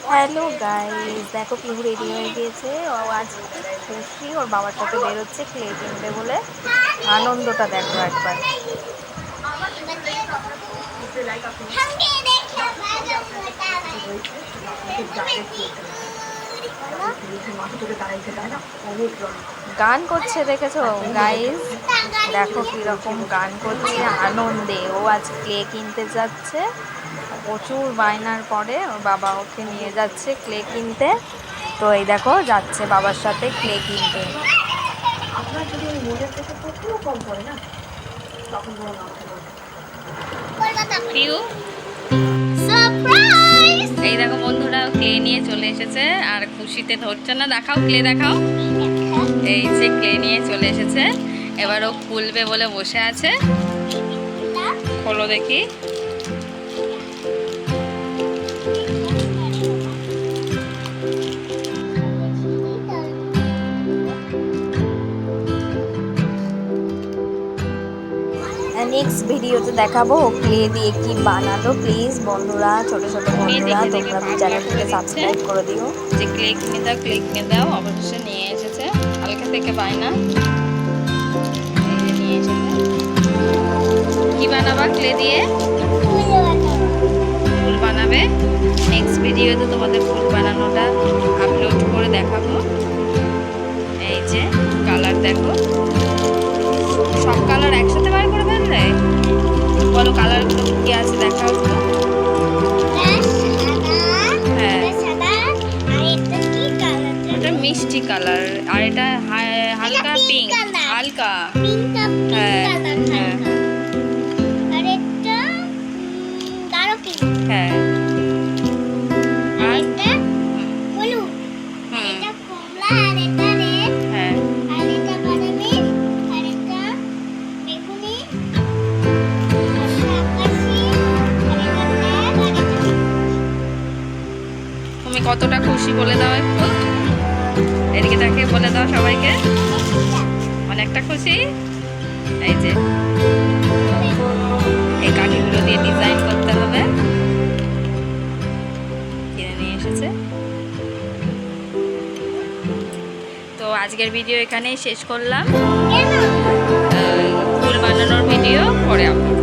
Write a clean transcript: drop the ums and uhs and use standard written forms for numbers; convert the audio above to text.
Hello guys, দেখো Pihu ready হয়ে গিয়েছে। ও আজ খুশি, ওর বাবার সাথে বেরোচ্ছে ক্লে কিনবে বলে। আনন্দটা দেখো একবার। গান করছে দেখেছো গাইস, দেখো কিরকম গান করছে আনন্দে। ও আজ ক্লে কিনতে যাচ্ছে, প্রচুর বায়নার পরে ওর বাবা ওকে নিয়ে যাচ্ছে ক্লে কিনতে। তো এই দেখো যাচ্ছে বাবার সাথে ক্লে কিনতে। পিউ, এই দেখো বন্ধুরা ক্লে নিয়ে চলে এসেছে আর খুশিতে ধরছে না। দেখাও ক্লে, দেখাও। এই যে ক্লে নিয়ে চলে এসেছে, এবার ও খুলবে বলে বসে আছে। খোলো দেখি। নেক্সট ভিডিওতে দেখাবো ও ক্লে দিয়ে কি বানালো। প্লিজ বন্ধুরা, ছোট ছোট বন্ধুরা, তোমরা চ্যানেলটিকে সাবস্ক্রাইব করে দিও। যে ক্লে কিনে দাও, ক্লে কিনে দাও, অবশেষে নিয়ে এসেছে। কালকে থেকে বায়না, এই যে নিয়ে এসেছে। কি বানাবা ক্লে দিয়ে? ফুল বানাবে। নেক্সট ভিডিওতে তোমাদের ফুল বানানোটা আপলোড করে দেখাবো। এই যে কালার দেখো, সব কালার একসাথে বার করে ফেললে। বলো কালারগুলো কি আছে দেখাও তো। হ্যাঁ, এটা মিষ্টি কালার আর এটা হালকা পিঙ্ক, হালকা। হ্যাঁ হ্যাঁ হ্যাঁ। তুমি কতটা খুশি বলে দাও একটু, এদিকে তাকে বলে দাও সবাইকে। অনেকটা খুশি। এই যে এই কাঠিগুলো দিয়ে ডিজাইন করতে হবে, কিনে নিয়ে এসেছে। তো আজকের ভিডিও এখানেই শেষ করলাম। ফুল বানানোর ভিডিও পরে আপলোড